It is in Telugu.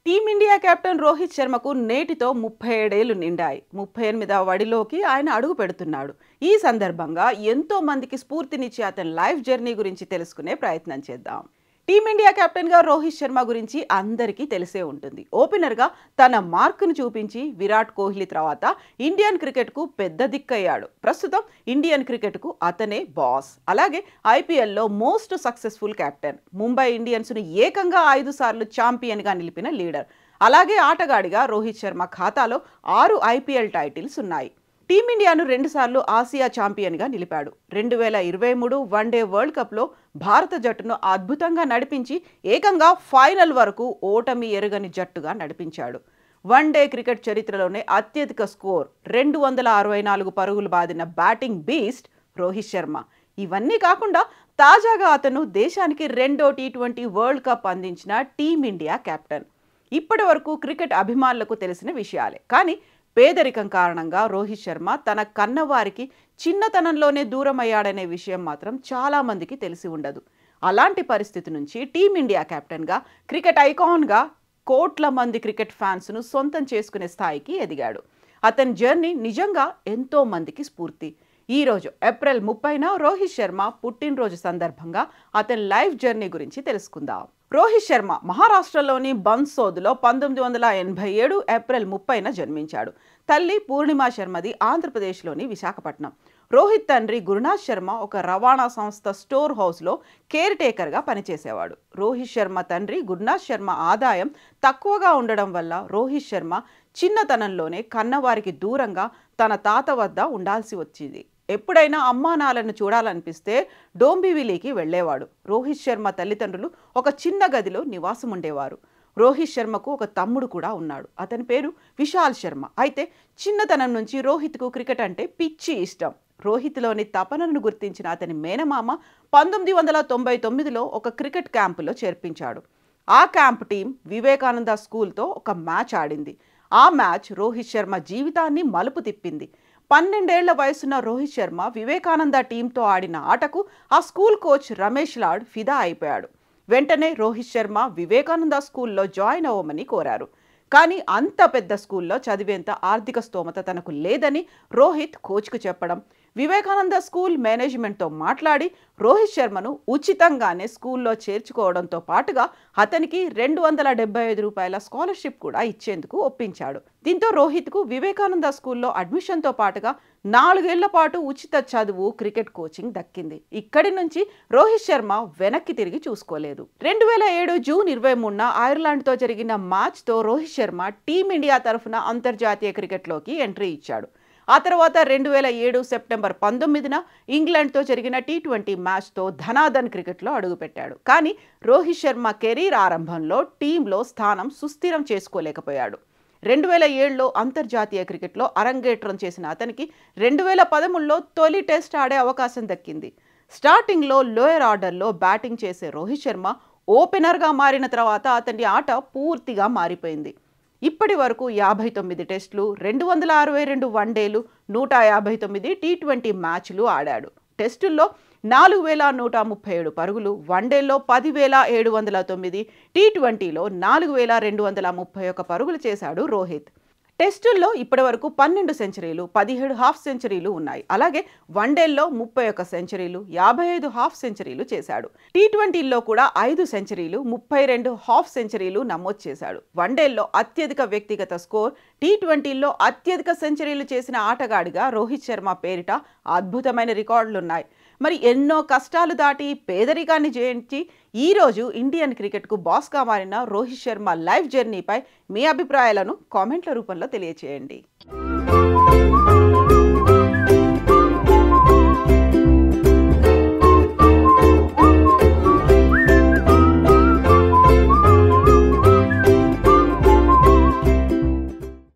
టీమిండియా కెప్టెన్ రోహిత్ శర్మకు నేటితో 37 ఏళ్లు నిండాయి. 38వ వడిలోకి ఆయన అడుగు పెడుతున్నాడు. ఈ సందర్భంగా ఎంతో మందికి స్ఫూర్తినిచ్చే అతని లైఫ్ జర్నీ గురించి తెలుసుకునే ప్రయత్నం చేద్దాం. టీమిండియా కెప్టెన్ గా రోహిత్ శర్మ గురించి అందరికీ తెలిసే ఉంటుంది. ఓపెనర్ గా తన మార్కును చూపించి విరాట్ కోహ్లీ తర్వాత ఇండియన్ క్రికెట్ కు పెద్ద దిక్కయ్యాడు. ప్రస్తుతం ఇండియన్ క్రికెట్ కు అతనే బాస్. అలాగే ఐపీఎల్ లో most successful captain. Mumbai Indians ను ఏకంగా 5 సార్లు ఛాంపియన్ గా నిలిపిన లీడర్. అలాగే ఆటగాడిగా రోహిత్ శర్మ ఖాతాలో 6 ఐపీఎల్ టైటిల్స్ ఉన్నాయి. టీమిండియాను 2 సార్లు ఆసియా ఛాంపియన్గా నిలిపాడు. 2023 వన్డే వరల్డ్ కప్లో భారత జట్టును అద్భుతంగా నడిపించి ఏకంగా ఫైనల్ వరకు ఓటమి ఎరుగని జట్టుగా నడిపించాడు. వన్డే క్రికెట్ చరిత్రలోనే అత్యధిక స్కోర్ 264 పరుగులు బాదిన బ్యాటింగ్ బీస్ట్ రోహిత్ శర్మ. ఇవన్నీ కాకుండా తాజాగా అతను దేశానికి 2వ T20 వరల్డ్ కప్ అందించిన టీమిండియా కెప్టెన్. ఇప్పటి వరకు క్రికెట్ అభిమానులకు తెలిసిన విషయాలే. కానీ పేదరికం కారణంగా రోహిత్ శర్మ తన కన్నవారికి చిన్నతనంలోనే దూరం అయ్యాడనే విషయం మాత్రం చాలా మందికి తెలిసి ఉండదు. అలాంటి పరిస్థితి నుంచి టీమిండియా కెప్టెన్గా, క్రికెట్ ఐకాన్గా కోట్ల మంది క్రికెట్ ఫ్యాన్స్ను సొంతం చేసుకునే స్థాయికి ఎదిగాడు. అతని జర్నీ నిజంగా ఎంతో మందికి స్ఫూర్తి. ఈరోజు ఏప్రిల్ 30న రోహిత్ శర్మ పుట్టినరోజు సందర్భంగా అతని లైఫ్ జర్నీ గురించి తెలుసుకుందాం. రోహిత్ శర్మ మహారాష్ట్రలోని బన్సోద్లో 1987 ఏప్రిల్ 30న జన్మించాడు. తల్లి పూర్ణిమా శర్మది ఆంధ్రప్రదేశ్లోని విశాఖపట్నం. రోహిత్ తండ్రి గురునాథ్ శర్మ ఒక రవాణా సంస్థ స్టోర్ హౌస్లో కేర్ టేకర్గా పనిచేసేవాడు. రోహిత్ శర్మ తండ్రి గురునాథ్ శర్మ ఆదాయం తక్కువగా ఉండడం వల్ల రోహిత్ శర్మ చిన్నతనంలోనే కన్నవారికి దూరంగా తన తాత వద్ద ఉండాల్సి వచ్చింది. ఎప్పుడైనా అమ్మానాలను చూడాలనిపిస్తే డోంబివిలీకి వెళ్ళేవాడు. రోహిత్ శర్మ తల్లిదండ్రులు ఒక చిన్న గదిలో నివాసం ఉండేవారు. రోహిత్ శర్మకు ఒక తమ్ముడు కూడా ఉన్నాడు. అతని పేరు విశాల్ శర్మ. అయితే చిన్నతనం నుంచి రోహిత్కు క్రికెట్ అంటే పిచ్చి ఇష్టం. రోహిత్లోని తపనను గుర్తించిన అతని మేనమామ 1999లో ఒక క్రికెట్ క్యాంపులో చేర్పించాడు. ఆ క్యాంప్ టీం వివేకానంద స్కూల్తో ఒక మ్యాచ్ ఆడింది. ఆ మ్యాచ్ రోహిత్ శర్మ జీవితాన్ని మలుపు తిప్పింది. 12 ఏళ్ల వయసున్న రోహిత్ శర్మ వివేకానంద టీంతో ఆడిన ఆటకు ఆ స్కూల్ కోచ్ రమేష్ లాడ్ ఫిదా అయిపోయాడు. వెంటనే రోహిత్ శర్మ వివేకానంద స్కూల్లో జాయిన్ అవ్వమని కోరారు. కానీ అంత పెద్ద స్కూల్లో చదివేంత ఆర్థిక స్తోమత తనకు లేదని రోహిత్ కోచ్కు చెప్పడం, వివేకానంద స్కూల్ మేనేజ్మెంట్తో మాట్లాడి రోహిత్ శర్మను ఉచితంగానే స్కూల్లో చేర్చుకోవడంతో పాటుగా అతనికి ₹275 స్కాలర్షిప్ కూడా ఇచ్చేందుకు ఒప్పించాడు. దీంతో రోహిత్కు వివేకానంద స్కూల్లో అడ్మిషన్తో పాటుగా 4 ఏళ్ల పాటు ఉచిత చదువు, క్రికెట్ కోచింగ్ దక్కింది. ఇక్కడి నుంచి రోహిత్ శర్మ వెనక్కి తిరిగి చూసుకోలేదు. 2007 జూన్ 23న ఐర్లాండ్తో జరిగిన మ్యాచ్తో రోహిత్ శర్మ టీమిండియా తరఫున అంతర్జాతీయ క్రికెట్లోకి ఎంట్రీ ఇచ్చాడు. ఆ తర్వాత 2007 సెప్టెంబర్ 19న ఇంగ్లాండ్తో జరిగిన T20 మ్యాచ్తో ధనాధన్ క్రికెట్లో అడుగుపెట్టాడు. కానీ రోహిత్ శర్మ కెరీర్ ఆరంభంలో టీంలో స్థానం సుస్థిరం చేసుకోలేకపోయాడు. 2007లో అంతర్జాతీయ క్రికెట్లో అరంగేట్రం చేసిన అతనికి 2013లో తొలి టెస్ట్ ఆడే అవకాశం దక్కింది. స్టార్టింగ్లో లోయర్ ఆర్డర్లో బ్యాటింగ్ చేసే రోహిత్ శర్మ ఓపెనర్గా మారిన తర్వాత అతని ఆట పూర్తిగా మారిపోయింది. ఇప్పటి వరకు 59 టెస్టులు, 262 వన్డేలు, 159 T20 మ్యాచ్లు ఆడాడు. టెస్టుల్లో 4137 పరుగులు, వన్డేల్లో 10,709, T20లో 4231 పరుగులు చేశాడు రోహిత్. టెస్టుల్లో ఇప్పటి వరకు 12 సెంచరీలు, 17 హాఫ్ సెంచరీలు ఉన్నాయి. అలాగే వన్డేల్లో 31 సెంచరీలు, 55 హాఫ్ సెంచరీలు చేశాడు. T20లో కూడా 5 సెంచరీలు, 32 హాఫ్ సెంచరీలు నమోదు చేశాడు. వన్డేల్లో అత్యధిక వ్యక్తిగత స్కోర్, T20లో అత్యధిక సెంచరీలు చేసిన ఆటగాడిగా రోహిత్ శర్మ పేరిట అద్భుతమైన రికార్డులున్నాయి. మరి ఎన్నో కష్టాలు దాటి పేదరికాన్ని జయించి ఈరోజు ఇండియన్ క్రికెట్కు బాస్గా మారిన రోహిత్ శర్మ లైఫ్ జర్నీపై మీ అభిప్రాయాలను కామెంట్ల రూపంలో తెలియచేయండి.